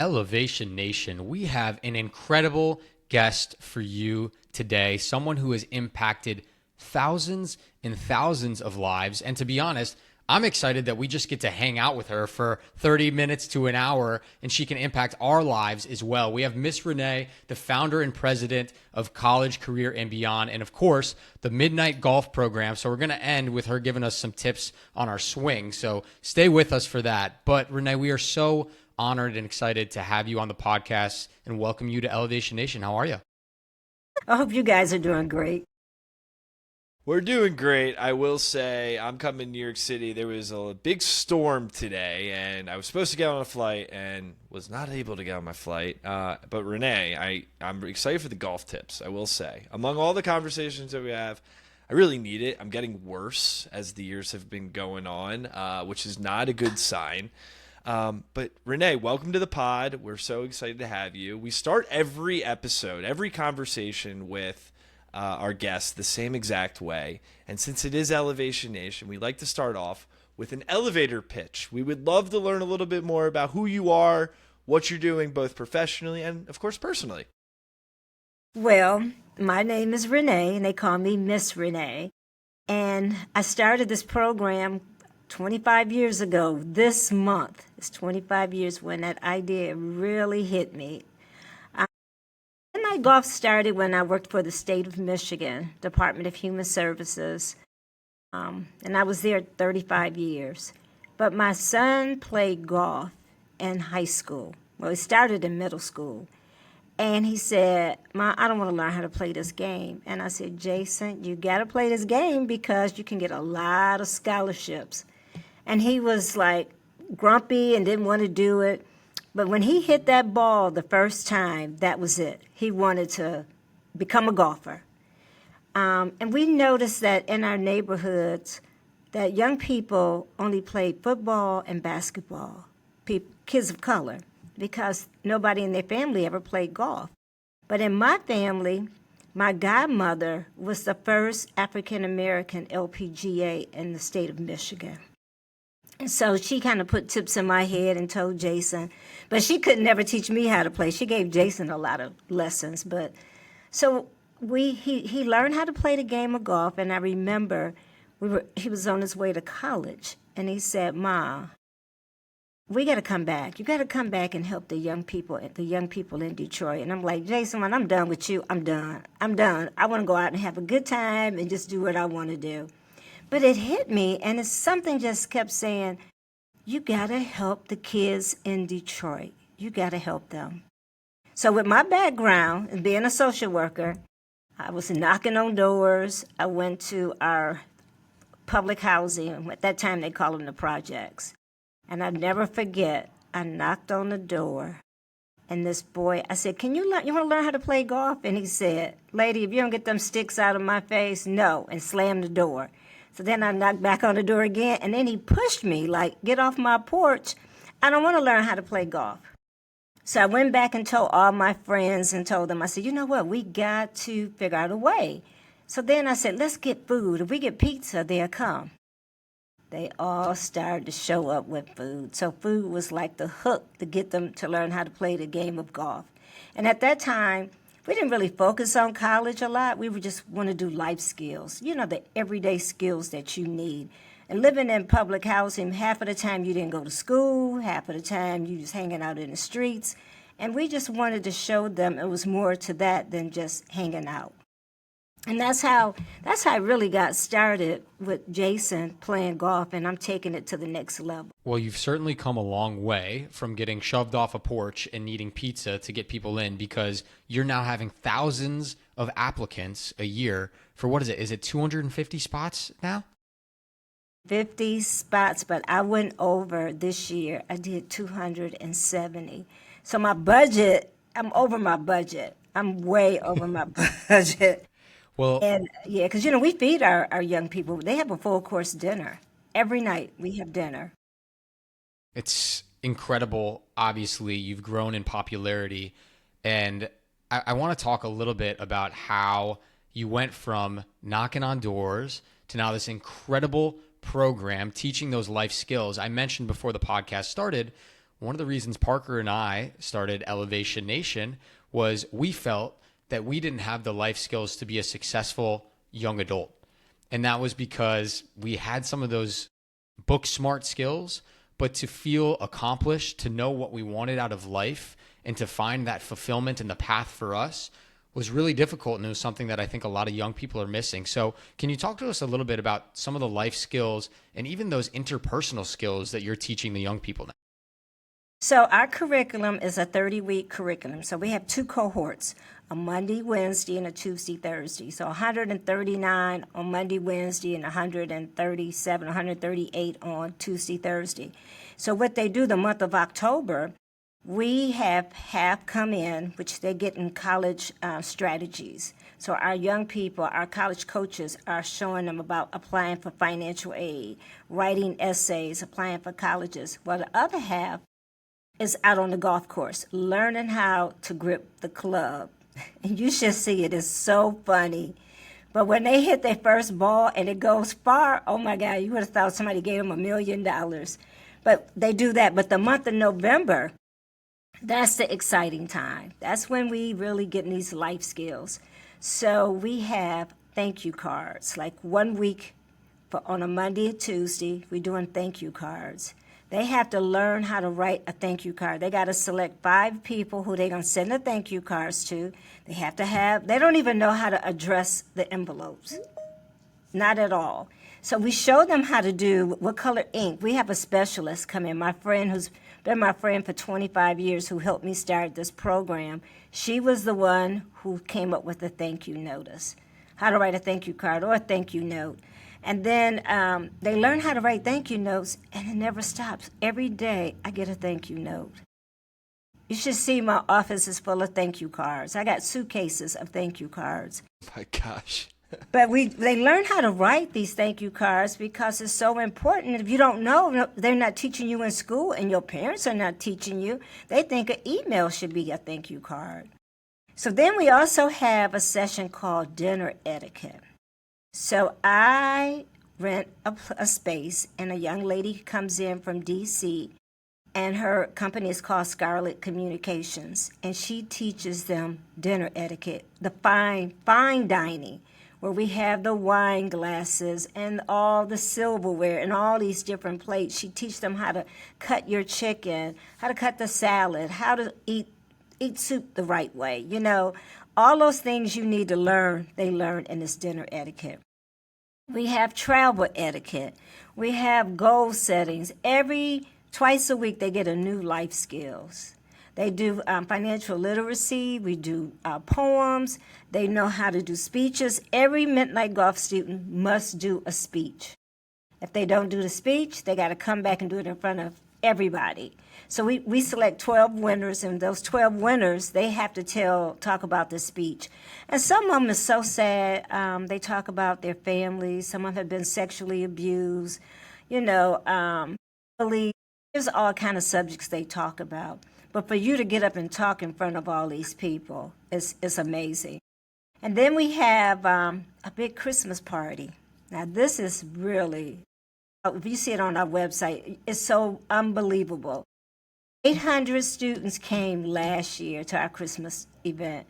Elevation Nation, we have an incredible guest for you today, someone who has impacted thousands and thousands of lives. And to be honest, I'm excited that we just get to hang out with her for 30 minutes to an hour and she can impact our lives as well. We have Miss Renee, the founder and president of College, Career, and Beyond, and of course, the Midnight Golf Program. So we're going to end with her giving us some tips on our swing. So stay with us for that. But Renee, we are so honored and excited to have you on the podcast and welcome you to Elevation Nation. How are you? I hope you guys are doing great. We're doing great. I will say I'm coming to New York City. There was a big storm today, and I was supposed to get on a flight and was not able to get on my flight. But Renee, I'm excited for the golf tips, I will say. Among all the conversations that we have, I really need it. I'm getting worse as the years have been going on, which is not a good sign. But Renee, welcome to the pod. We're so excited to have you. We start every episode, every conversation with our guests the same exact way. And since it is Elevation Nation, we like to start off with an elevator pitch. We would love to learn a little bit more about who you are, what you're doing, both professionally and, of course, personally. Well, my name is Renee, and they call me Miss Renee. And I started this program 25 years ago. This month, it's 25 years when that idea really hit me. Midnight Golf started when I worked for the state of Michigan, Department of Human Services, and I was there 35 years. But my son played golf in high school. Well, he started in middle school. And he said, "Ma, I don't want to learn how to play this game." And I said, "Jason, you got to play this game because you can get a lot of scholarships." And he was like grumpy and didn't want to do it. But when he hit that ball the first time, that was it. He wanted to become a golfer. And we noticed that in our neighborhoods, that young people only played football and basketball, kids of color, because nobody in their family ever played golf. But in my family, my godmother was the first African-American LPGA in the state of Michigan. And so she kind of put tips in my head and told Jason, but she could never teach me how to play. She gave Jason a lot of lessons. But so he learned how to play the game of golf. And I remember he was on his way to college. And he said, "Ma, we got to come back. You got to come back and help the young people in Detroit." And I'm like, "Jason, when I'm done with you, I'm done. I want to go out and have a good time and just do what I want to do." But it hit me, and it's something just kept saying, you got to help the kids in Detroit. You got to help them. So with my background and being a social worker, I was knocking on doors. I went to our public housing. At that time, they called them the projects. And I'll never forget, I knocked on the door, and this boy, I said, you want to learn how to play golf? And he said, "Lady, if you don't get them sticks out of my face, no," and slammed the door. So then I knocked back on the door again, and then he pushed me, like, "Get off my porch. I don't want to learn how to play golf." So I went back and told all my friends and told them, I said, "You know what? We got to figure out a way." So then I said, "Let's get food. If we get pizza, they'll come." They all started to show up with food. So food was like the hook to get them to learn how to play the game of golf. And at that time, we didn't really focus on college a lot. We would just want to do life skills, the everyday skills that you need. And living in public housing, half of the time you didn't go to school, half of the time you just hanging out in the streets. And we just wanted to show them it was more to that than just hanging out. And that's how I really got started with Jason playing golf, and I'm taking it to the next level. Well, you've certainly come a long way from getting shoved off a porch and needing pizza to get people in, because you're now having thousands of applicants a year for, what is it? Is it 250 spots now? 50 spots, but I went over this year. I did 270. So my budget, I'm over my budget. I'm way over my budget. Well, And yeah, because we feed our young people. They have a full course dinner. Every night we have dinner. it's incredible. Obviously, you've grown in popularity. And I want to talk a little bit about how you went from knocking on doors to now this incredible program teaching those life skills. I mentioned before the podcast started, one of the reasons Parker and I started Elevation Nation was we felt that we didn't have the life skills to be a successful young adult. And that was because we had some of those book smart skills, but to feel accomplished, to know what we wanted out of life, and to find that fulfillment and the path for us was really difficult. And it was something that I think a lot of young people are missing. So can you talk to us a little bit about some of the life skills and even those interpersonal skills that you're teaching the young people now? So our curriculum is a 30-week curriculum. So we have two cohorts, a Monday, Wednesday, and a Tuesday, Thursday. So 139 on Monday, Wednesday, and 137, 138 on Tuesday, Thursday. So what they do the month of October, we have half come in, which they get in college strategies. So our young people, our college coaches are showing them about applying for financial aid, writing essays, applying for colleges. Well, the other half is out on the golf course, learning how to grip the club. And you should see it. It's so funny. But when they hit their first ball and it goes far, oh my God, you would have thought somebody gave them $1 million. But they do that. But the month of November, that's the exciting time. That's when we really get in these life skills. So we have thank you cards. Like 1 week on a Monday and Tuesday, we're doing thank you cards. They have to learn how to write a thank you card. They got to select 5 people who they're going to send the thank you cards to. They don't even know how to address the envelopes. Not at all. So we show them how to do what color ink. We have a specialist come in, my friend who's been my friend for 25 years who helped me start this program. She was the one who came up with the thank you notice, how to write a thank you card or a thank you note. And then they learn how to write thank you notes, and it never stops. Every day I get a thank you note. You should see my office is full of thank you cards. I got suitcases of thank you cards. Oh my gosh. But they learn how to write these thank you cards because it's so important. If you don't know, they're not teaching you in school, and your parents are not teaching you. They think an email should be a thank you card. So then we also have a session called dinner etiquette. So I rent a space, and a young lady comes in from D.C., and her company is called Scarlet Communications, and she teaches them dinner etiquette, the fine dining, where we have the wine glasses and all the silverware and all these different plates. She teaches them how to cut your chicken, how to cut the salad, how to eat soup the right way. You know, all those things you need to learn, they learn in this dinner etiquette. We have travel etiquette. We have goal settings. Twice a week they get a new life skills. They do financial literacy. We do poems. They know how to do speeches. Every Midnight Golf student must do a speech. If they don't do the speech, they got to come back and do it in front of everybody. So we select 12 winners, and those 12 winners, they have to talk about the speech. And some of them is so sad. They talk about their families. Some of them have been sexually abused. You know, there's all kind of subjects they talk about. But for you to get up and talk in front of all these people, it's amazing. And then we have a big Christmas party. Now, this is really, if you see it on our website, it's so unbelievable. 800 students came last year to our Christmas event.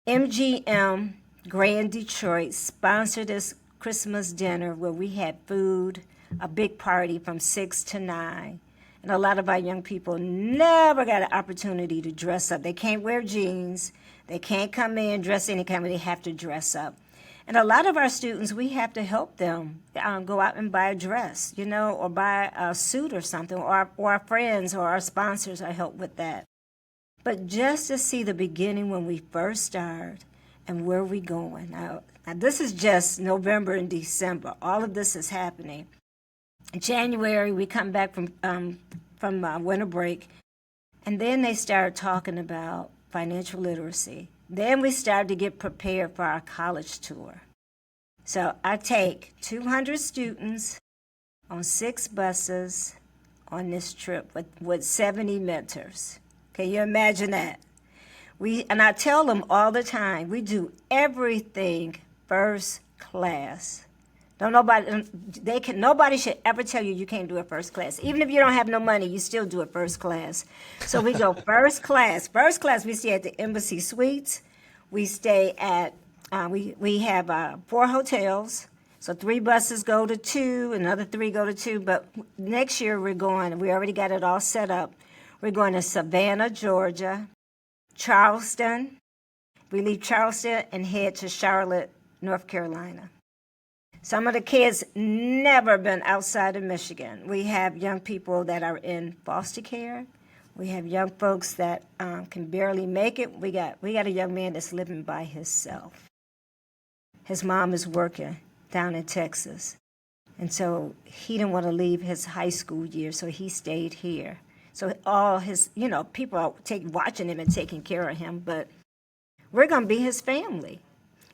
MGM Grand Detroit sponsored this Christmas dinner where we had food, a big party from 6 to 9. And a lot of our young people never got an opportunity to dress up. They can't wear jeans. They can't come in dress any kind of way. They have to dress up. And a lot of our students, we have to help them go out and buy a dress, you know, or buy a suit or something, or our friends or our sponsors are help with that. But just to see the beginning when we first start and where we're going. Now this is just November and December. All of this is happening. In January, we come back from winter break, and then they start talking about financial literacy. Then we start to get prepared for our college tour. So I take 200 students on 6 buses on this trip with 70 mentors. Can you imagine that? And I tell them all the time, we do everything first class. Nobody should ever tell you can't do it first class. Even if you don't have no money, you still do it first class. So we go first class. First class, we stay at the Embassy Suites. We stay at, we have 4 hotels. So 3 buses go to 2, another 3 go to 2. But next year we already got it all set up. We're going to Savannah, Georgia, Charleston. We leave Charleston and head to Charlotte, North Carolina. Some of the kids never been outside of Michigan. We have young people that are in foster care. We have young folks that can barely make it. We got a young man that's living by himself. His mom is working down in Texas. And so he didn't want to leave his high school year, so he stayed here. So all his, people are watching him and taking care of him, but we're going to be his family.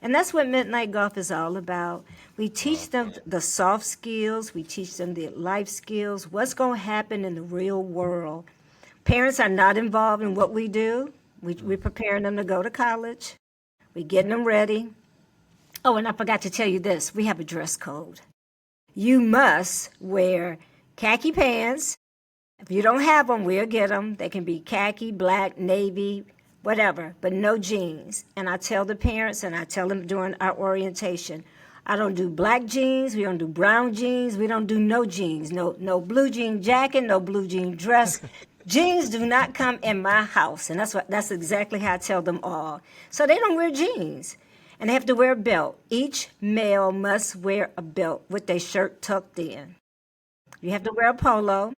And that's what Midnight Golf is all about. We teach them the soft skills. We teach them the life skills, what's going to happen in the real world. Parents are not involved in what we do. We're preparing them to go to college. We're getting them ready. Oh, and I forgot to tell you this. We have a dress code. You must wear khaki pants. If you don't have them, we'll get them. They can be khaki, black, navy, whatever, but no jeans. And I tell the parents, and I tell them during our orientation, I don't do black jeans, we don't do brown jeans, we don't do no jeans, no blue jean jacket, no blue jean dress. Jeans do not come in my house, and that's exactly how I tell them all. So they don't wear jeans, and they have to wear a belt. Each male must wear a belt with their shirt tucked in. You have to wear a polo.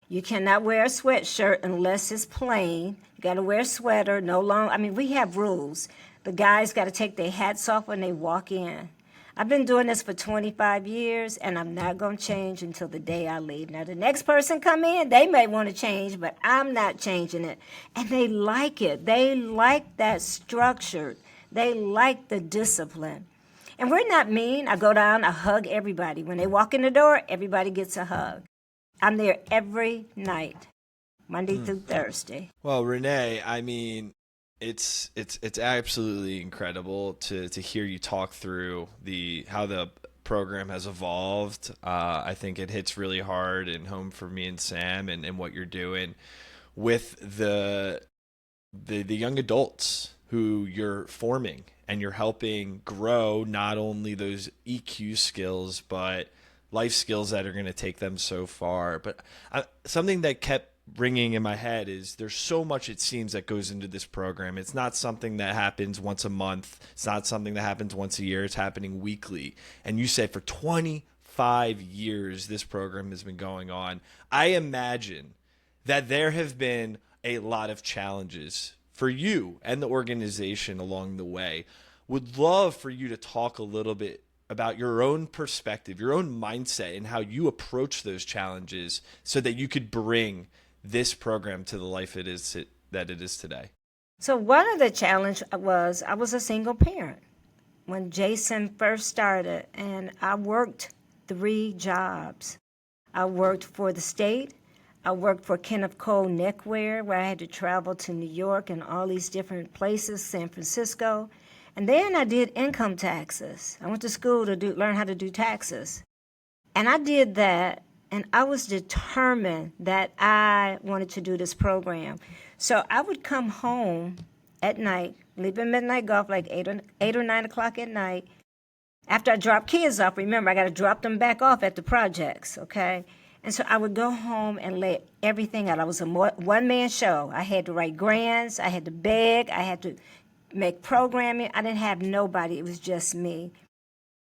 You cannot wear a sweatshirt unless it's plain. You got to wear a sweater, we have rules. The guys got to take their hats off when they walk in. I've been doing this for 25 years, and I'm not going to change until the day I leave. Now, the next person come in, they may want to change, but I'm not changing it. And they like it. They like that structure. They like the discipline. And we're not mean. I go down, I hug everybody. When they walk in the door, everybody gets a hug. I'm there every night, Monday through Thursday. Well, Renee, it's absolutely incredible to hear you talk through how the program has evolved. I think it hits really hard and home for me and Sam and what you're doing with the young adults who you're forming, and you're helping grow not only those EQ skills, but life skills that are going to take them so far. But something that kept ringing in my head is there's so much, it seems, that goes into this program. It's not something that happens once a month. It's not something that happens once a year. It's happening weekly. And you said for 25 years this program has been going on. I imagine that there have been a lot of challenges for you and the organization along the way. Would love for you to talk a little bit about your own perspective, your own mindset, and how you approach those challenges so that you could bring this program to the life that it is today. So one of the challenges was I was a single parent when Jason first started, and I worked 3 jobs. I worked for the state. I worked for Kenneth Cole Neckwear, where I had to travel to New York and all these different places, San Francisco. And then I did income taxes. I went to school to learn how to do taxes. And I did that, and I was determined that I wanted to do this program. So I would come home at night, leaving Midnight Golf like 8 or 9 o'clock at night. After I dropped kids off, remember, I got to drop them back off at the projects, okay? And so I would go home and lay everything out. I was a one-man show. I had to write grants. I had to beg. I had to make programming. I didn't have nobody. It was just me.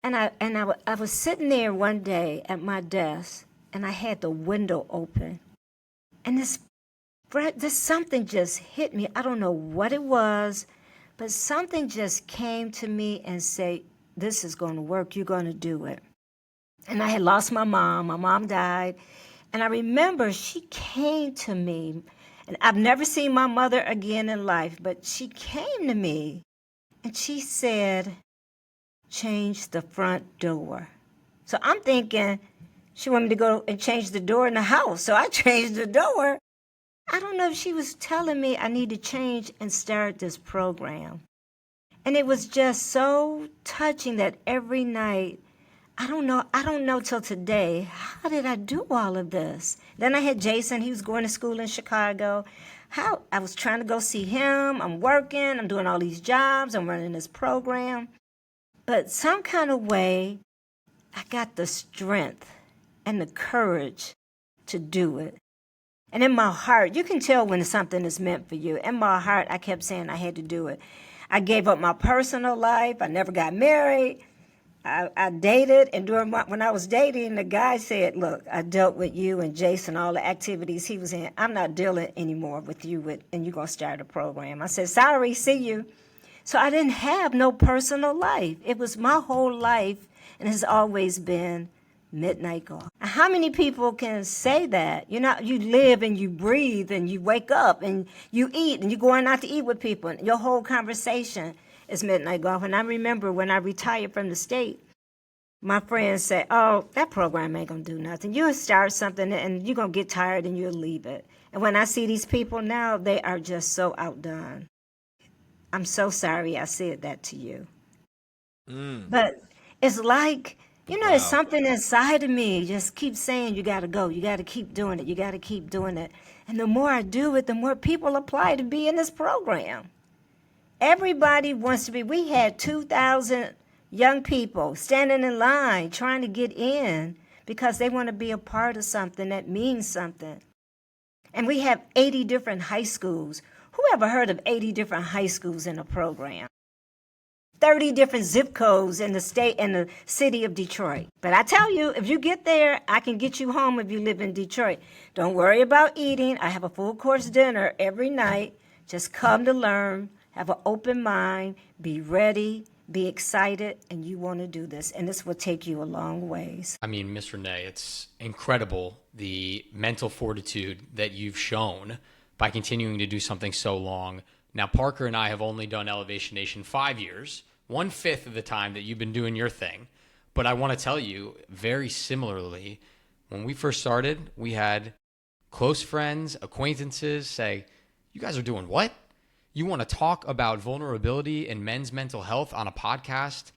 And I was sitting there one day at my desk, and I had the window open. And this something just hit me. I don't know what it was, but something just came to me and said, this is going to work. You're going to do it. And I had lost my mom. My mom died. And I remember she came to me. And I've never seen my mother again in life, but she came to me and she said, change the front door. So I'm thinking she wanted me to go and change the door in the house. So I changed the door. I don't know if she was telling me I need to change and start this program. And it was just so touching that every night I don't know till today, how did I do all of this? Then I had Jason, he was going to school in Chicago. How I was trying to go see him, I'm working, I'm doing all these jobs, I'm running this program. But some kind of way, I got the strength and the courage to do it. And in my heart, you can tell when something is meant for you. In my heart, I kept saying I had to do it. I gave up my personal life. I never got married. I dated, and when I was dating, the guy said, look, I dealt with you and Jason, all the activities he was in. I'm not dealing anymore with you, and you're going to start a program. I said, sorry, see you. So I didn't have no personal life. It was my whole life, and has always been midnight golf. How many people can say that? You know, you live and you breathe and you wake up and you eat and you're going out to eat with people. And your whole conversation is midnight golf. And I remember when I retired from the state, my friends said, oh, that program ain't going to do nothing. You'll start something and you're going to get tired and you'll leave it. And when I see these people now, they are just so outdone. I'm so sorry I said that to you. But it's like, you know, There's something inside of me just keeps saying, you got to go. You got to keep doing it. You got to keep doing it. And the more I do it, the more people apply to be in this program. Everybody wants to be. We had 2,000 young people standing in line trying to get in because they want to be a part of something that means something. And we have 80 different high schools. Who ever heard of 80 different high schools in a program? 30 different zip codes in the state and the city of Detroit. But I tell you, if you get there, I can get you home if you live in Detroit. Don't worry about eating. I have a full course dinner every night. Just come to learn, have an open mind, be ready, be excited, and you want to do this. And this will take you a long ways. I mean, Miss Renee, it's incredible the mental fortitude that you've shown by continuing to do something so long. Now, Parker and I have only done Elevation Nation 5 years, 1/5 of the time that you've been doing your thing. But I want to tell you, very similarly, when we first started, we had close friends, acquaintances say, you guys are doing what? You want to talk about vulnerability and men's mental health on a podcast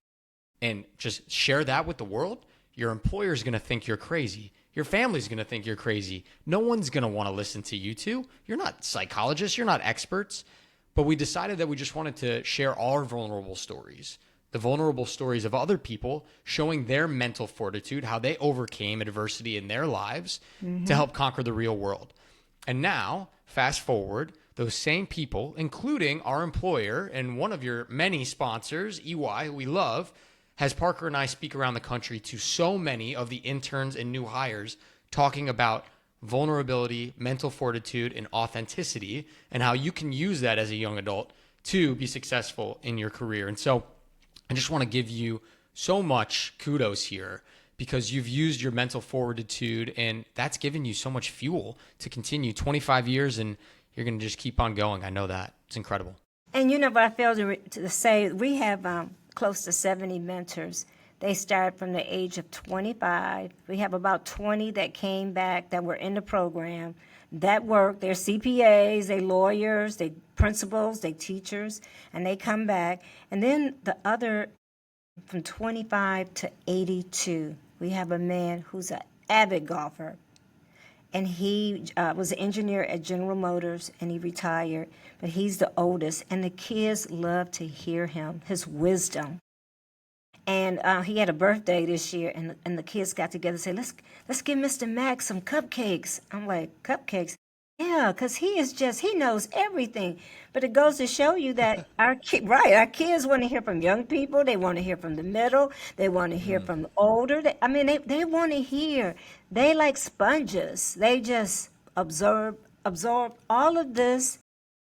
and just share that with the world? Your employer's going to think you're crazy. Your family's going to think you're crazy. No one's going to want to listen to you two. You're not psychologists. You're not experts. But we decided that we just wanted to share our vulnerable stories, the vulnerable stories of other people, showing their mental fortitude, how they overcame adversity in their lives to help conquer the real world. And now, fast forward, those same people, including our employer and one of your many sponsors, EY, who we love, has Parker and I speak around the country to so many of the interns and new hires talking about vulnerability, mental fortitude, and authenticity, and how you can use that as a young adult to be successful in your career. And so I just want to give you so much kudos here because you've used your mental fortitude, and that's given you so much fuel to continue 25 years, and you're going to just keep on going. I know that. It's incredible. And you know what I failed to say? We have close to 70 mentors. They start from the age of 25. We have about 20 that came back that were in the program that work. They're CPAs, they lawyers, they principals, they teachers, and they come back. And then the other from 25 to 82, we have a man who's an avid golfer. And he was an engineer at General Motors, and he retired. But he's the oldest, and the kids love to hear him, his wisdom. And he had a birthday this year, and the kids got together and said, let's give Mr. Max some cupcakes. I'm like, cupcakes? Yeah, because he knows everything. But it goes to show you that our kids want to hear from young people. They want to hear from the middle. They want to hear from the older. They want to hear. They like sponges. They just absorb all of this,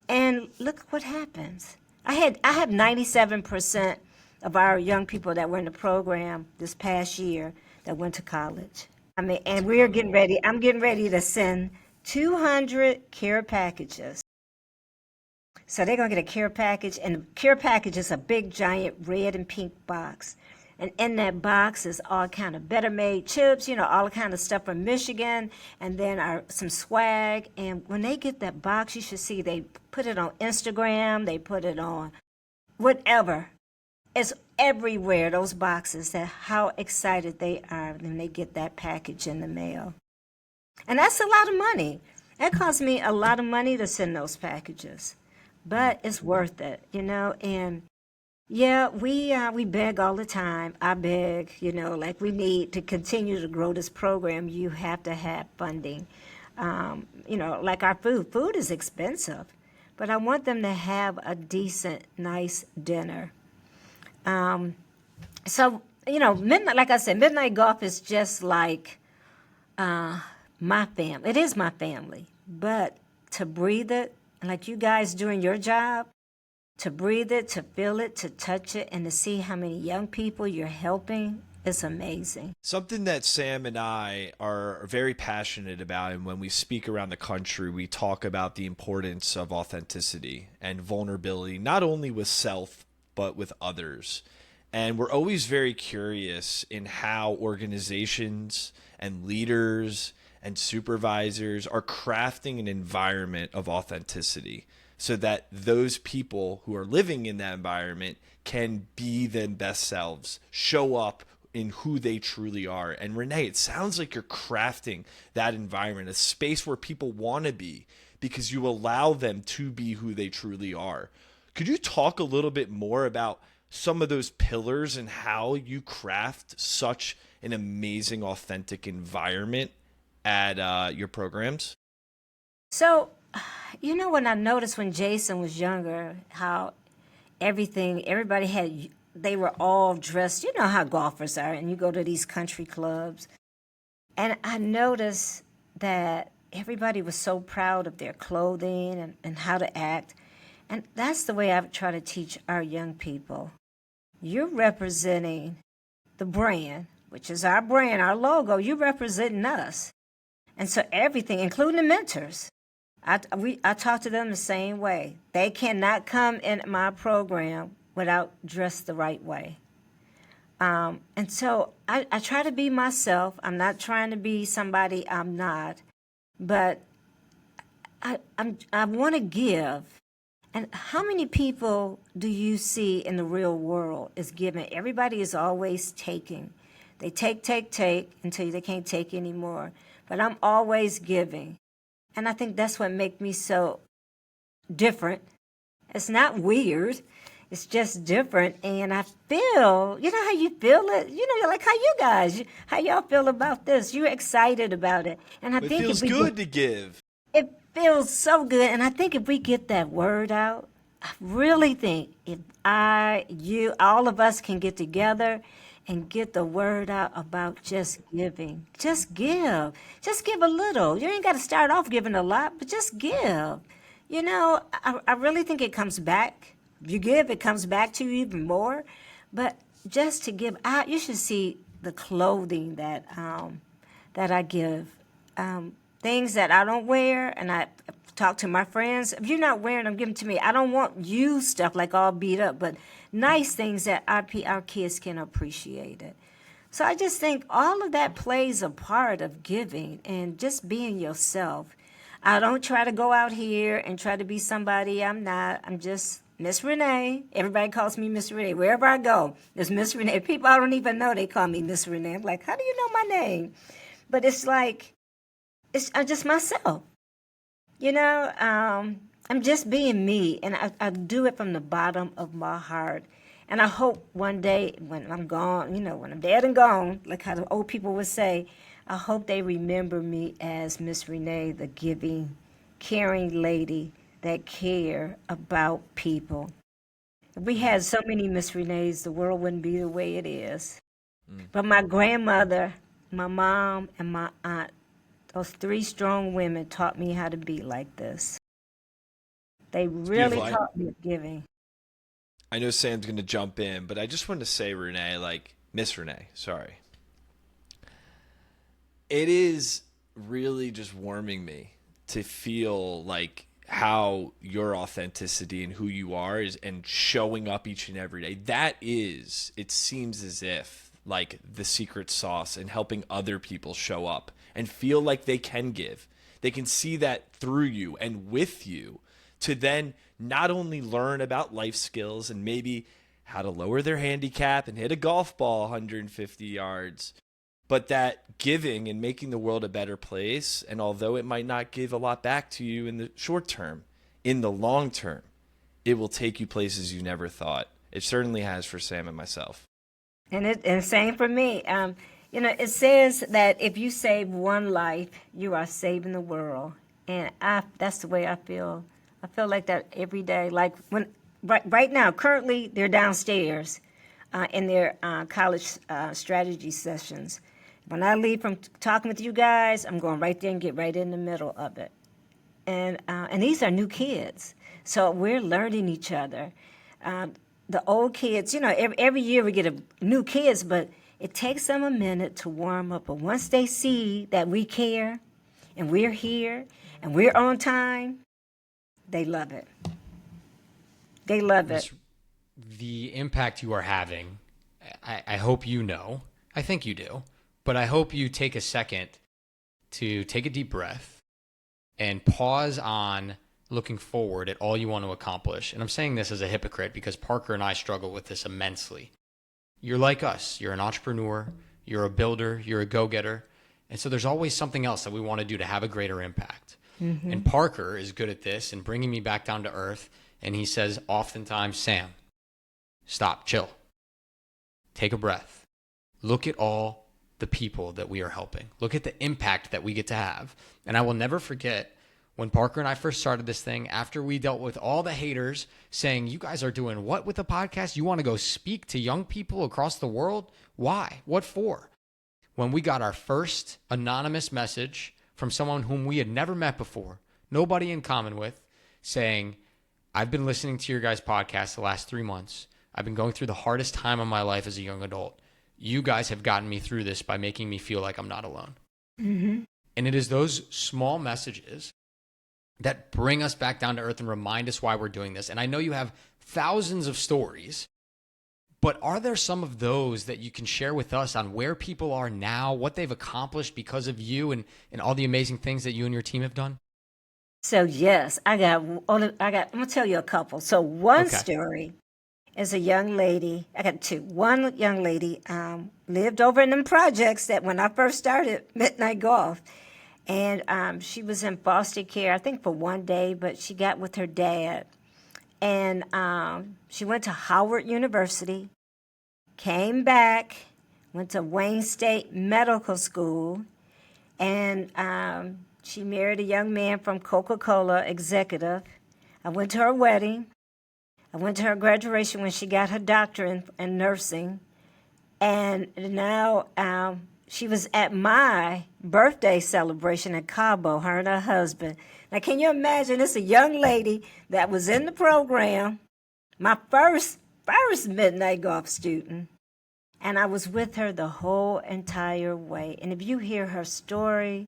and look what happens. I have 97% of our young people that were in the program this past year that went to college. And I'm getting ready to send 200 care packages. So they're going to get a care package, and the care package is a big, giant red and pink box. And in that box is all kind of Better Made chips, all kind of stuff from Michigan, and then some swag. And when they get that box, you should see they put it on Instagram, they put it on whatever. It's everywhere, those boxes, that how excited they are when they get that package in the mail. And that's a lot of money. It costs me a lot of money to send those packages, but it's worth it, And yeah, we beg all the time. I beg, like we need to continue to grow this program. You have to have funding. Like our food. Food is expensive, but I want them to have a decent, nice dinner. Midnight, like I said, midnight golf is just like my family. It is my family, but to breathe it, like you guys doing your job, to breathe it, to feel it, to touch it, and to see how many young people you're helping, it's amazing. Something that Sam and I are very passionate about, and when we speak around the country, we talk about the importance of authenticity and vulnerability, not only with self, but with others. And we're always very curious in how organizations and leaders and supervisors are crafting an environment of authenticity so that those people who are living in that environment can be their best selves, show up in who they truly are. And Renee, it sounds like you're crafting that environment, a space where people want to be because you allow them to be who they truly are. Could you talk a little bit more about some of those pillars and how you craft such an amazing, authentic environment at your programs? So, when I noticed when Jason was younger, how they were all dressed, you know how golfers are, and you go to these country clubs. And I noticed that everybody was so proud of their clothing and how to act. And that's the way I try to teach our young people. You're representing the brand, which is our brand, our logo. You're representing us. And so everything, including the mentors, I talk to them the same way. They cannot come in my program without dressed the right way. And so I try to be myself. I'm not trying to be somebody I'm not. But I want to give. And how many people do you see in the real world is giving? Everybody is always taking. They take until they can't take anymore. But I'm always giving. And I think that's what makes me so different. It's not weird. It's just different. And I feel, how you feel it? Like how y'all feel about this? You're excited about it. And I think it feels good to give. It feels so good. And I think if we get that word out, I really think if all of us can get together and get the word out about just giving. Just give. Just give a little. You ain't got to start off giving a lot, but just give. I really think it comes back. If you give, it comes back to you even more. But just to give out, you should see the clothing that I give. Things that I don't wear, and I talk to my friends. If you're not wearing them, give them to me. I don't want used stuff like all beat up, but nice things that our kids can appreciate it. So I just think all of that plays a part of giving and just being yourself. I don't try to go out here and try to be somebody I'm not. I'm just Miss Renee. Everybody calls me Miss Renee. Wherever I go, there's Miss Renee. People I don't even know, they call me Miss Renee. I'm like, how do you know my name? But it's like, I'm just myself. I'm just being me, and I do it from the bottom of my heart. And I hope one day when I'm gone, when I'm dead and gone, like how the old people would say, I hope they remember me as Miss Renee, the giving, caring lady that care about people. If we had so many Miss Renees, the world wouldn't be the way it is. But my grandmother, my mom, and my aunt, those three strong women taught me how to be like this. They really taught me giving. I know Sam's going to jump in, but I just wanted to say, Renee, Miss Renee, sorry. It is really just warming me to feel like how your authenticity and who you are is and showing up each and every day. That is, it seems as if, like the secret sauce and helping other people show up and feel like they can give. They can see that through you and with you to then not only learn about life skills and maybe how to lower their handicap and hit a golf ball 150 yards. But that giving and making the world a better place, and although it might not give a lot back to you in the short term, in the long term, it will take you places you never thought. It certainly has for Sam and myself. And same for me. It says that if you save one life, you are saving the world. And that's the way I feel. I feel like that every day. Like right now, currently, they're downstairs in their college strategy sessions. When I leave from talking with you guys, I'm going right there and get right in the middle of it. And these are new kids, so we're learning each other. The old kids, every year we get new kids, but it takes them a minute to warm up. But once they see that we care, and we're here, and we're on time, they love it. They love it. The impact you are having, I hope you know. I think you do. But I hope you take a second to take a deep breath and pause on looking forward at all you want to accomplish. And I'm saying this as a hypocrite because Parker and I struggle with this immensely. You're like us. You're an entrepreneur. You're a builder. You're a go-getter. And so there's always something else that we want to do to have a greater impact. Mm-hmm. And Parker is good at this and bringing me back down to earth. And he says oftentimes, Sam, stop, chill, take a breath, look at all the people that we are helping. Look at the impact that we get to have. And I will never forget when Parker and I first started this thing, after we dealt with all the haters saying, you guys are doing what with the podcast? You want to go speak to young people across the world? Why? What for? When we got our first anonymous message from someone whom we had never met before, nobody in common with, saying, I've been listening to your guys' podcast the last 3 months. I've been going through the hardest time of my life as a young adult. You guys have gotten me through this by making me feel like I'm not alone. Mm-hmm. And it is those small messages that bring us back down to earth and remind us why we're doing this. And I know you have thousands of stories, but are there some of those that you can share with us on where people are now, what they've accomplished because of you and all the amazing things that you and your team have done? So yes, I'm gonna tell you a couple. So one story is a young lady. I got two. One young lady lived over in them projects that when I first started Midnight Golf. And she was in foster care, I think for one day, but she got with her dad. And she went to Howard University, came back, went to Wayne State Medical School, and she married a young man from Coca-Cola executive. I went to her wedding. I went to her graduation when she got her doctorate in nursing. And now she was at my birthday celebration in Cabo, her and her husband. Now, can you imagine? It's a young lady that was in the program, my first Midnight Golf student. And I was with her the whole entire way. And if you hear her story,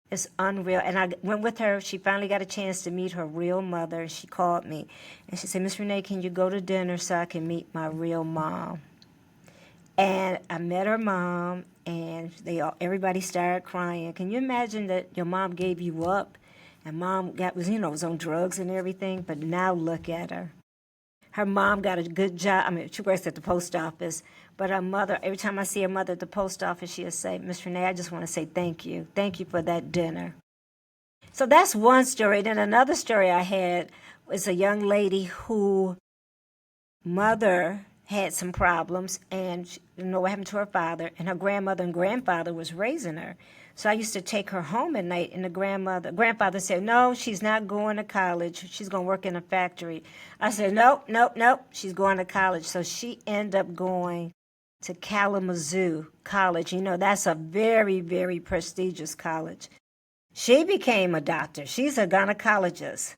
it's unreal. And I went with her. She finally got a chance to meet her real mother. She called me. And she said, Miss Renee, can you go to dinner so I can meet my real mom? And I met her mom, and everybody started crying. Can you imagine that your mom gave you up? And mom was on drugs and everything, but now look at her. Her mom got a good job. I mean, she works at the post office, but her mother, every time I see her mother at the post office, she'll say, Miss Renee, I just want to say thank you. Thank you for that dinner. So that's one story. Then another story I had was a young lady who mother had some problems, and she didn't know what happened to her father, and her grandmother and grandfather was raising her. So I used to take her home at night, and grandfather said, no, she's not going to college. She's going to work in a factory. I said, nope, she's going to college. So she ended up going to Kalamazoo College. That's a very, very prestigious college. She became a doctor. She's a gynecologist.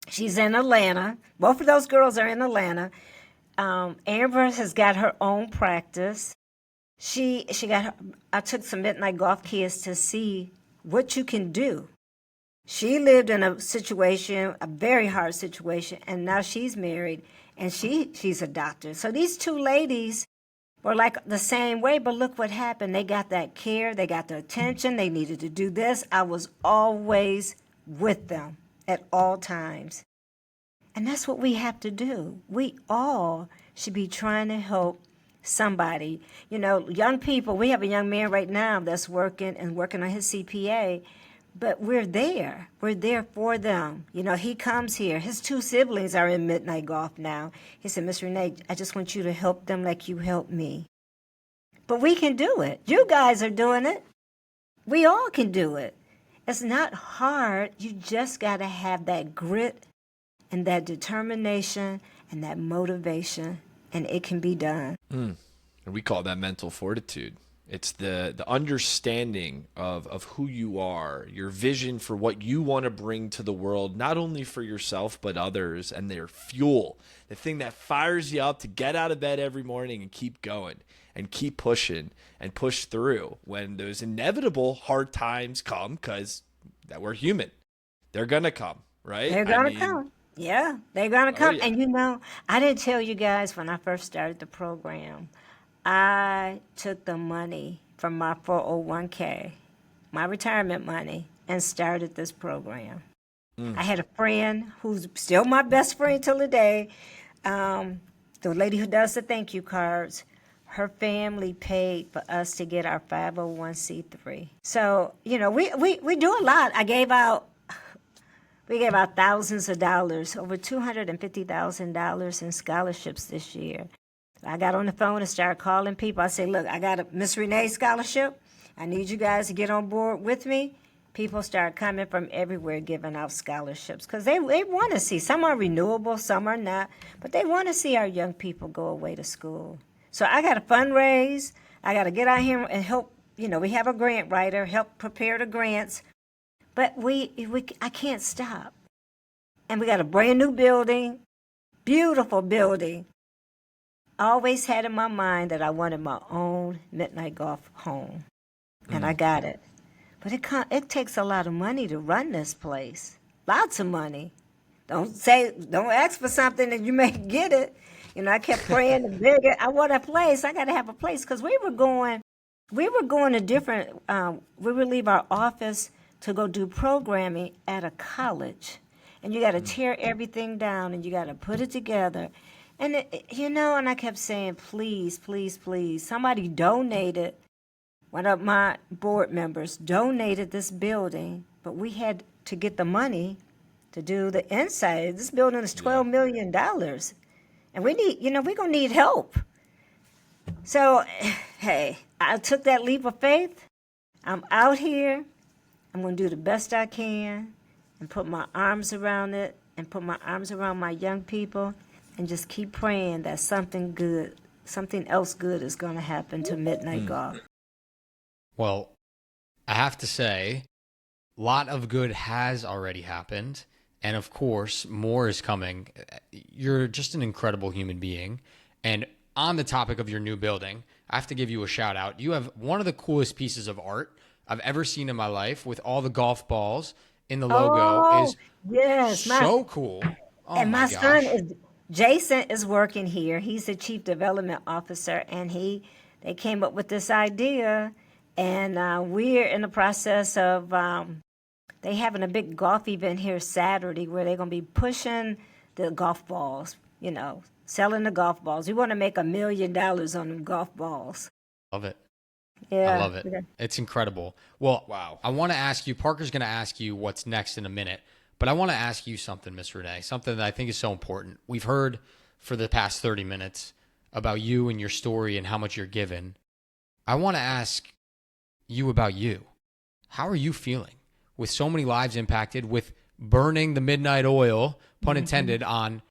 She's in Atlanta. Both of those girls are in Atlanta. Amber has got her own practice. I took some Midnight Golf kids to see what you can do. She lived in a situation, a very hard situation, and now she's married, and she's a doctor. So these two ladies were like the same way, but look what happened. They got that care, they got the attention, they needed to do this. I was always with them at all times. And that's what we have to do. We all should be trying to help somebody. You know, young people, we have a young man right now that's working on his CPA, but we're there. We're there for them. You know, he comes here. His two siblings are in midnight golf now. He said, Miss Renee, I just want you to help them like you helped me. But we can do it. You guys are doing it. We all can do it. It's not hard. You just got to have that grit and that determination and that motivation, and it can be done. And we call that mental fortitude. It's the understanding of who you are, your vision for what you want to bring to the world, not only for yourself, but others, and their fuel, the thing that fires you up to get out of bed every morning and keep going and keep pushing and push through when those inevitable hard times come, because that we're human. They're going to come, right? They're going to come. Yeah, they're going to come. Yeah. And you know, I didn't tell you guys when I first started the program, I took the money from my 401k, my retirement money, and started this program. I had a friend who's still my best friend till today, the lady who does the thank you cards. Her family paid for us to get our 501c3. So, you know, we do a lot. We gave out thousands of dollars, over $250,000 in scholarships this year. I got on the phone and started calling people. I said, look, I got a Miss Renee scholarship. I need you guys to get on board with me. People start coming from everywhere giving out scholarships because they want to see. Some are renewable, some are not, but they want to see our young people go away to school. So I got to fundraise. I got to get out here and help. You know, we have a grant writer, help prepare the grants. But I can't stop. And we got a brand new building, beautiful building. I always had in my mind that I wanted my own midnight golf home, and I got it. But it takes a lot of money to run this place, lots of money. Don't ask for something and you may get it. You know, I kept praying to beg it. I want a place. I got to have a place because we were going to different. We would leave our office to go do programming at a college, and you got to tear everything down and you got to put it together. And, and I kept saying, please, please, please. Somebody donated, one of my board members donated this building, but we had to get the money to do the inside. This building is $12 million. And we need, we're going to need help. So, hey, I took that leap of faith. I'm out here. I'm going to do the best I can and put my arms around it and put my arms around my young people. And just keep praying that something else good is going to happen to Midnight Golf. Well, I have to say, a lot of good has already happened. And of course, more is coming. You're just an incredible human being. And on the topic of your new building, I have to give you a shout out. You have one of the coolest pieces of art I've ever seen in my life with all the golf balls in the logo. Is yes, so cool. Oh, and my gosh. son Jason is working here. He's the chief development officer, and they came up with this idea, and we're in the process of they having a big golf event here Saturday where they're going to be pushing the golf balls, selling the golf balls. We want to make $1 million on the golf balls. Love it. Yeah, I love it. It's incredible. Well, wow. I want to ask you, Parker's going to ask you what's next in a minute. But I want to ask you something, Miss Renee, something that I think is so important. We've heard for the past 30 minutes about you and your story and how much you're given. I want to ask you about you. How are you feeling with so many lives impacted, with burning the midnight oil, pun intended, on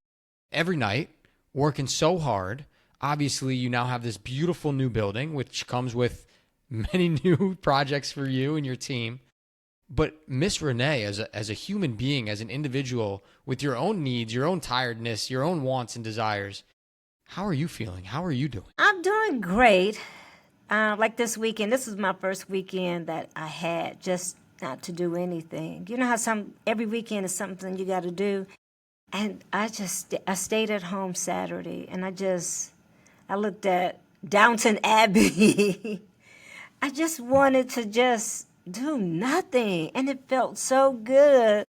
every night, working so hard? Obviously, you now have this beautiful new building, which comes with many new projects for you and your team. But Miss Renee, as a human being, as an individual with your own needs, your own tiredness, your own wants and desires, how are you feeling? How are you doing? I'm doing great. Like this weekend, this is my first weekend that I had just not to do anything. You know how every weekend is something you got to do? And I stayed at home Saturday, and I looked at Downton Abbey. I just wanted to just do nothing, and it felt so good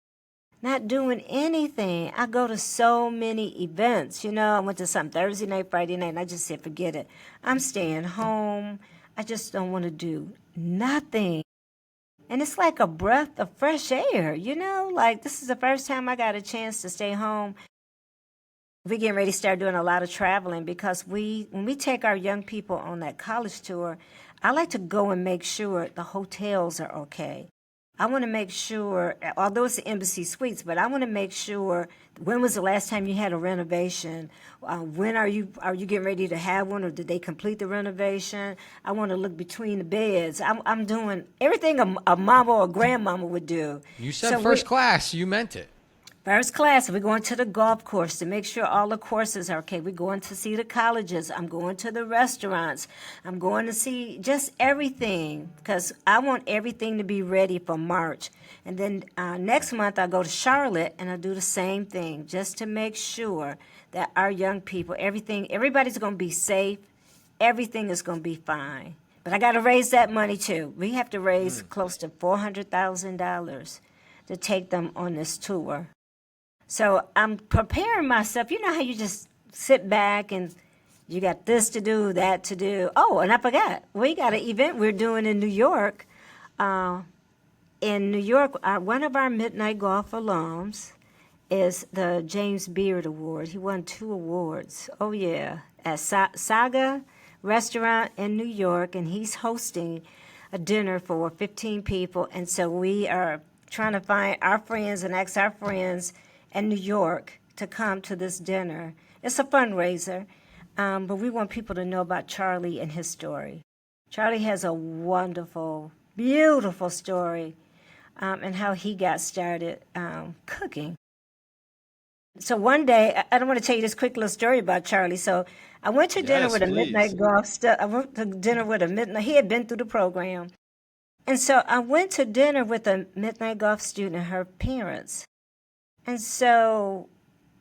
not doing anything. I go to so many events. I went to some Thursday night, Friday night, and I just said, forget it. I'm staying home. I just don't want to do nothing. And it's like a breath of fresh air, like this is the first time I got a chance to stay home. We're getting ready to start doing a lot of traveling because when we take our young people on that college tour, I like to go and make sure the hotels are okay. I want to make sure, although it's the Embassy Suites, but I want to make sure when was the last time you had a renovation? When are you getting ready to have one, or did they complete the renovation? I want to look between the beds. I'm doing everything a mama or a grandmama would do. You said first class. You meant it. First class, we're going to the golf course to make sure all the courses are okay. We're going to see the colleges. I'm going to the restaurants. I'm going to see just everything because I want everything to be ready for March. And then next month, I go to Charlotte and I do the same thing just to make sure that our young people, everybody's going to be safe. Everything is going to be fine. But I got to raise that money too. We have to raise close to $400,000 to take them on this tour. So I'm preparing myself. You know how you just sit back and you got this to do, that to do. Oh, and I forgot. We got an event we're doing in New York. One of our Midnight Golf alums is the James Beard Award. He won 2 awards. Oh, yeah. At Saga Restaurant in New York, and he's hosting a dinner for 15 people. And so we are trying to find our friends and ask our friends in New York to come to this dinner. It's a fundraiser, but we want people to know about Charlie and his story. Charlie has a wonderful, beautiful story, and how he got started cooking. So one day, I don't want to tell you this quick little story about Charlie. So I went to dinner with a Midnight Golf. I went to dinner with a Midnight. He had been through the program, and so I went to dinner with a Midnight Golf student and her parents. And so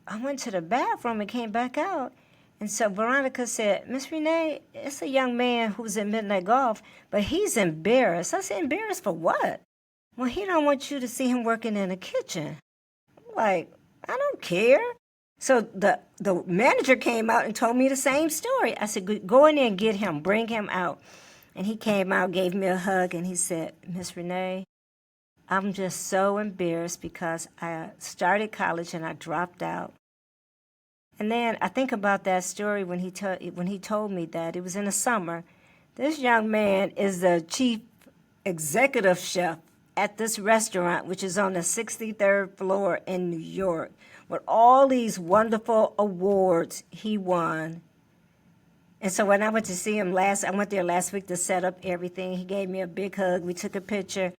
I went to the bathroom and came back out. And so Veronica said, Miss Renee, it's a young man who's in Midnight Golf, but he's embarrassed. I said, embarrassed for what? Well, he don't want you to see him working in the kitchen. I'm like, I don't care. So the manager came out and told me the same story. I said, go in there and get him, bring him out. And he came out, gave me a hug, and he said, Miss Renee, I'm just so embarrassed because I started college and I dropped out. And then I think about that story when he told me that. It was in the summer. This young man is the chief executive chef at this restaurant, which is on the 63rd floor in New York, with all these wonderful awards he won. And so when I went to see him I went there last week to set up everything. He gave me a big hug. We took a picture.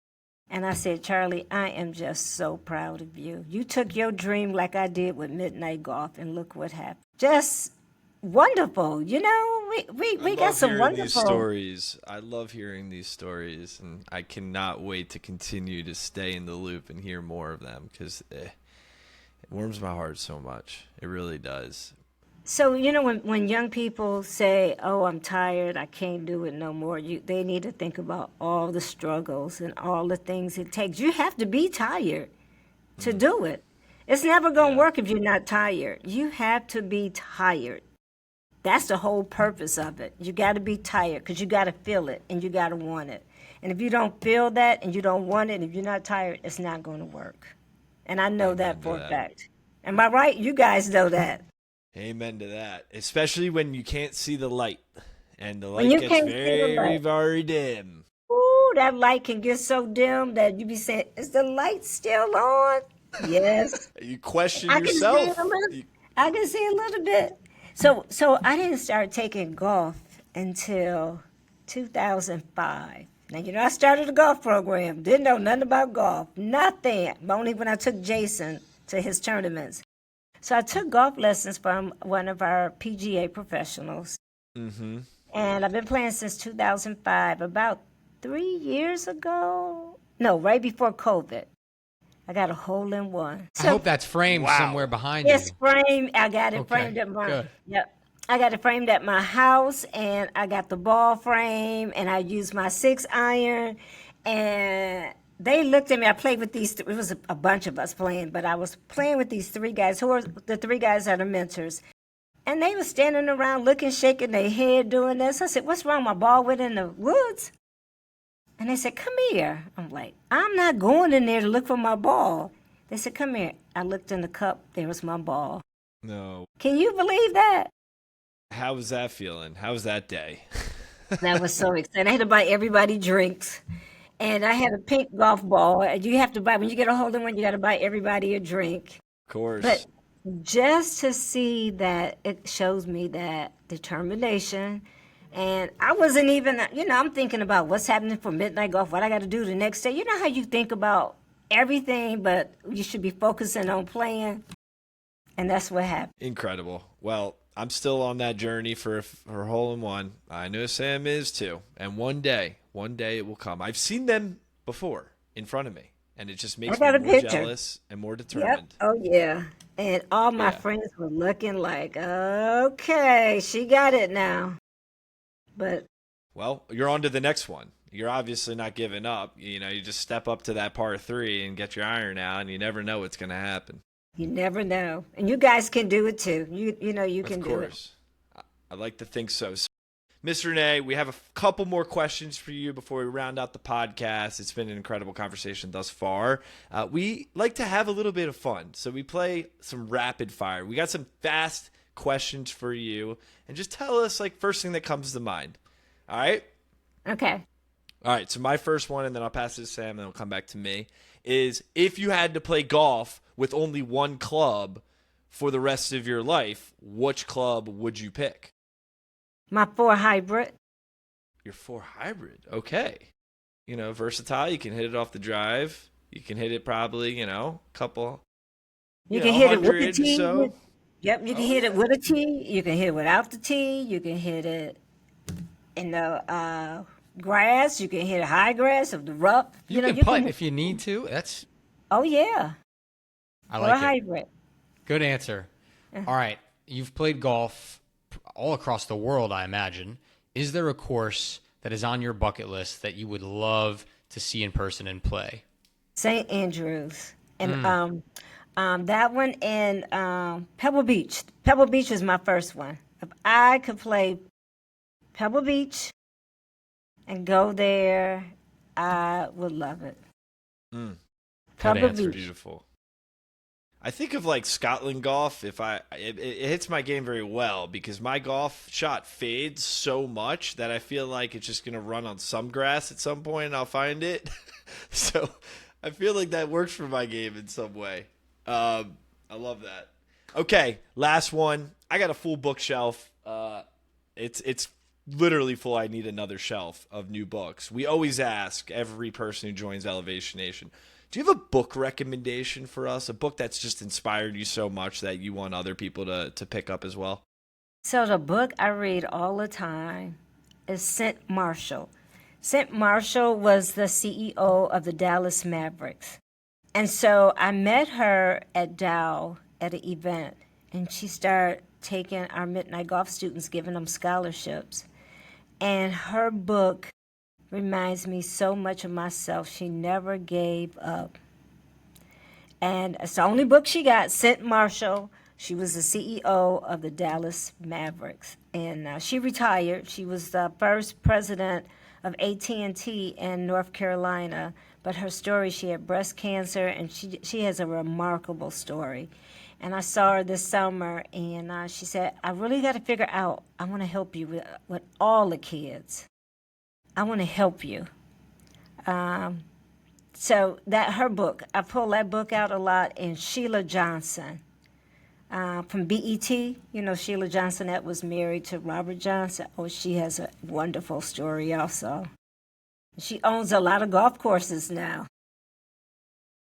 And I said, Charlie, I am just so proud of you. You took your dream like I did with Midnight Golf, and look what happened. Just wonderful. We got some wonderful stories. I love hearing these stories, and I cannot wait to continue to stay in the loop and hear more of them because it warms my heart so much. It really does. So, when young people say, oh, I'm tired, I can't do it no more, they need to think about all the struggles and all the things it takes. You have to be tired to do it. It's never going to work if you're not tired. You have to be tired. That's the whole purpose of it. You got to be tired because you got to feel it and you got to want it. And if you don't feel that and you don't want it, and if you're not tired, it's not going to work. And I know that for a fact. Am I right? You guys know that. Amen to that. Especially when you can't see the light. And the light gets very, very dim. Ooh, that light can get so dim that you be saying, is the light still on? Yes. You question yourself. I can see a little bit. So I didn't start taking golf until 2005. Now, I started a golf program. Didn't know nothing about golf. Nothing. Only when I took Jason to his tournaments. So I took golf lessons from one of our PGA professionals. Mm-hmm. And I've been playing since 2005. About 3 years ago, right before COVID, I got a hole-in-one. I hope that's framed somewhere behind you. It's framed. I got it framed at I got it framed at my house, and I got the ball frame, and I use my 6-iron, and they looked at me. I played with these, it was a bunch of us playing, but I was playing with these three guys who are the three guys that are mentors. And they were standing around looking, shaking their head, doing this. I said, what's wrong? My ball went in the woods? And they said, come here. I'm like, I'm not going in there to look for my ball. They said, come here. I looked in the cup. There was my ball. No. Can you believe that? How was that feeling? How was that day? That was so exciting. I had to buy everybody drinks. And I had a pink golf ball. And you have to buy, when you get a hold of one, you got to buy everybody a drink. Of course. But just to see that, it shows me that determination. And I wasn't even, I'm thinking about what's happening for midnight golf, what I got to do the next day. You know how you think about everything, but you should be focusing on playing. And that's what happened. Incredible. Well, I'm still on that journey for hole-in-one. I know Sam is too. And one day it will come. I've seen them before in front of me, and it just makes me more jealous and more determined. Yep. Oh, yeah. And all my friends were looking like, okay, she got it now. But well, you're on to the next one. You're obviously not giving up. You just step up to that par 3 and get your iron out, and you never know what's going to happen. You never know. And you guys can do it too. You can do it. Of course. I like to think so. Miss Renee, we have a couple more questions for you before we round out the podcast. It's been an incredible conversation thus far. We like to have a little bit of fun, so we play some rapid fire. We got some fast questions for you, and just tell us first thing that comes to mind. All right? Okay. All right, so my first one, and then I'll pass it to Sam, and then it'll come back to me, is if you had to play golf with only one club for the rest of your life, which club would you pick? My 4 hybrid. Your 4 hybrid. Okay. Versatile. You can hit it off the drive. You can hit it probably, a couple. You can hit it with the tee. So. Yep, you can hit it with a tee. You can hit it without the tee. You can hit it in the grass. You can hit it high grass of the rough. You can putt if you need to. That's. Oh yeah. I like it. Hybrid. Good answer. All right, you've played golf all across the world, I imagine. Is there a course that is on your bucket list that you would love to see in person and play? St. Andrews. And that one in Pebble Beach. Pebble Beach was my first one. If I could play Pebble Beach and go there, I would love it. Pebble Beach. Beautiful. I think of Scotland golf. It hits my game very well because my golf shot fades so much that I feel like it's just gonna run on some grass at some point and I'll find it. So I feel like that works for my game in some way. I love that. Okay, last one. I got a full bookshelf. It's literally full. I need another shelf of new books. We always ask every person who joins Elevation Nation, do you have a book recommendation for us? A book that's just inspired you so much that you want other people to pick up as well? So the book I read all the time is St. Marshall. St. Marshall was the CEO of the Dallas Mavericks. And so I met her at Dow at an event, and she started taking our midnight golf students, giving them scholarships. And her book reminds me so much of myself. She never gave up. And it's the only book she got, St. Marshall. She was the CEO of the Dallas Mavericks. And she retired. She was the first president of AT&T in North Carolina. But her story, she had breast cancer, and she has a remarkable story. And I saw her this summer, and she said, I really got to figure out, I want to help you with all the kids. I want to help you. So that her book, I pull that book out a lot. And Sheila Johnson from BET, Sheila Johnson that was married to Robert Johnson. Oh, she has a wonderful story also. She owns a lot of golf courses now.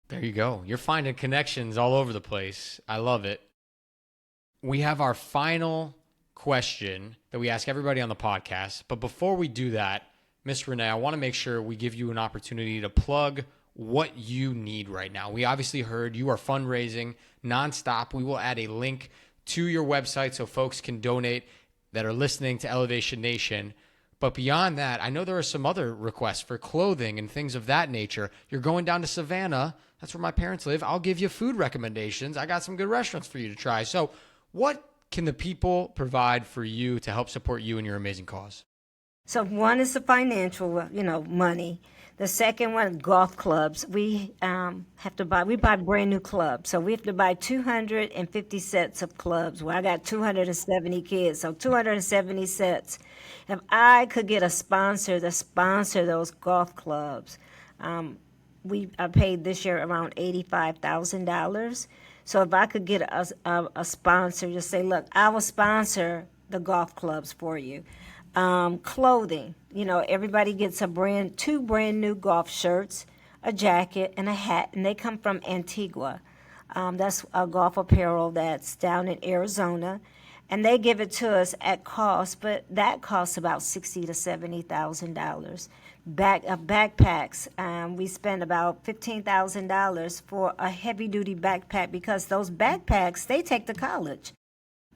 There you go. You're finding connections all over the place. I love it. We have our final question that we ask everybody on the podcast. But before we do that, Miss Renee, I want to make sure we give you an opportunity to plug what you need right now. We obviously heard you are fundraising nonstop. We will add a link to your website so folks can donate that are listening to Elevation Nation. But beyond that, I know there are some other requests for clothing and things of that nature. You're going down to Savannah. That's where my parents live. I'll give you food recommendations. I got some good restaurants for you to try. So what can the people provide for you to help support you and your amazing cause? So one is the financial, money. The second one, golf clubs. We we buy brand new clubs. So we have to buy 250 sets of clubs. Well, I got 270 kids, so 270 sets. If I could get a sponsor to sponsor those golf clubs, I paid this year around $85,000. So if I could get a sponsor, just say, look, I will sponsor the golf clubs for you. Clothing, everybody gets two brand new golf shirts, a jacket, and a hat, and they come from Antigua. That's a golf apparel that's down in Arizona, and they give it to us at cost, but that costs about $60,000 to $70,000. Backpacks, we spend about $15,000 for a heavy-duty backpack because those backpacks they take to college.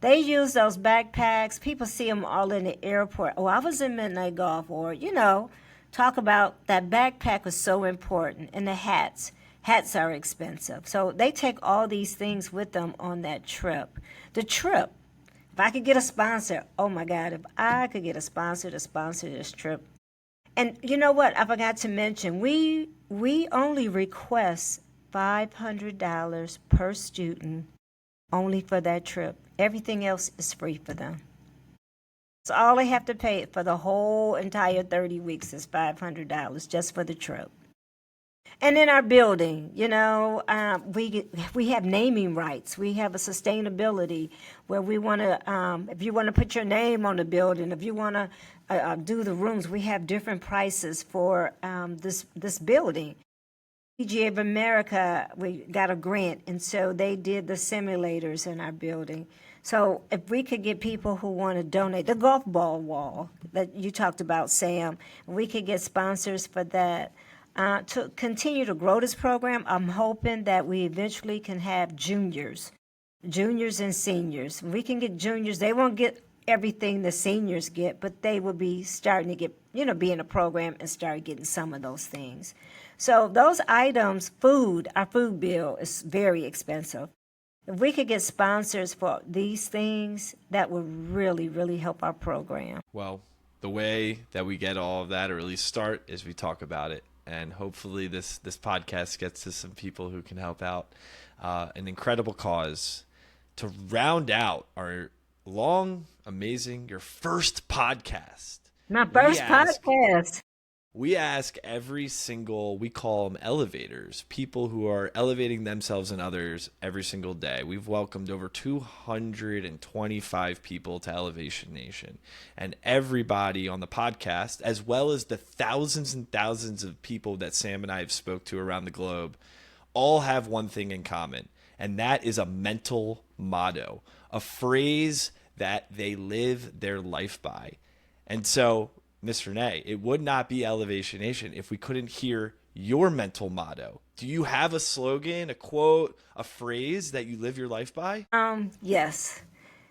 They use those backpacks. People see them all in the airport. Oh, I was in Midnight Golf, or, talk about that backpack was so important. And the hats. Hats are expensive. So they take all these things with them on that trip. The trip, if I could get a sponsor, oh my God, if I could get a sponsor to sponsor this trip. And you know what? I forgot to mention, we only request $500 per student only for that trip. Everything else is free for them. So all they have to pay for the whole entire 30 weeks is $500 just for the trip. And in our building, we have naming rights. We have a sustainability where we want to, if you want to put your name on the building, if you want to do the rooms, we have different prices for this building. PGA of America, we got a grant, and so they did the simulators in our building. So if we could get people who want to donate, the golf ball wall that you talked about, Sam, we could get sponsors for that. To continue to grow this program, I'm hoping that we eventually can have juniors and seniors. We can get juniors. They won't get everything the seniors get, but they will be starting to get, be in a program and start getting some of those things. So those items, our food bill is very expensive. If we could get sponsors for these things, that would really, really help our program. Well, the way that we get all of that, or at least start, is we talk about it. And hopefully this podcast gets to some people who can help out an incredible cause to round out our your first podcast. My first podcast. We ask every single, we call them elevators, people who are elevating themselves and others every single day. We've welcomed over 225 people to Elevation Nation. And everybody on the podcast, as well as the thousands and thousands of people that Sam and I have spoke to around the globe, all have one thing in common. And that is a mental motto, a phrase that they live their life by. And so, Miss Renee, it would not be Elevation Nation if we couldn't hear your mental motto. Do you have a slogan, a quote, a phrase that you live your life by? Yes.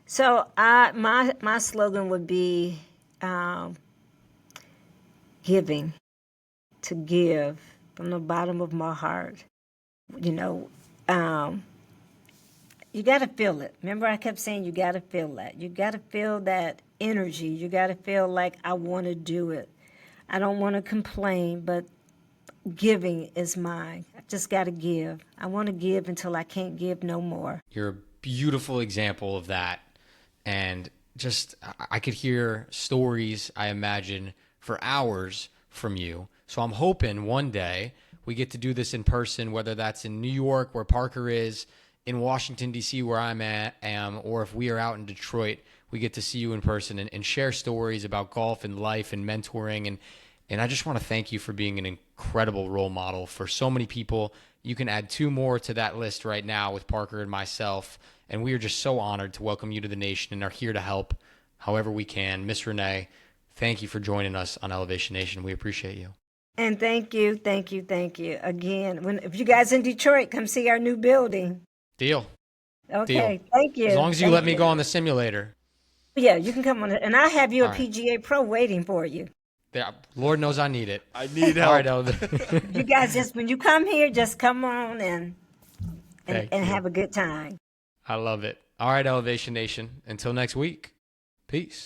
So my slogan would be giving, to give from the bottom of my heart. You got to feel it. Remember, I kept saying you got to feel that. You got to feel that energy. You got to feel like I want to do it. I don't want to complain, but giving is mine. I just got to give. I want to give until I can't give no more. You're a beautiful example of that. And just, I could hear stories, I imagine, for hours from you. So I'm hoping one day we get to do this in person, whether that's in New York where Parker is, in Washington, D.C., where I am, or if we are out in Detroit, we get to see you in person and share stories about golf and life and mentoring. And I just want to thank you for being an incredible role model for so many people. You can add 2 more to that list right now with Parker and myself. And we are just so honored to welcome you to the nation and are here to help however we can. Miss Renee, thank you for joining us on Elevation Nation. We appreciate you. And thank you. Again, if you guys in Detroit, come see our new building. Deal. Okay, Deal. thank you. As long as you let me go on the simulator. Yeah, you can come on, and I have you a All right. PGA Pro waiting for you. Yeah, Lord knows I need it. I need All right, help. Elder. You guys just when you come here, just come on and Thank you. have a good time. I love it. All right, Elevation Nation. Until next week. Peace.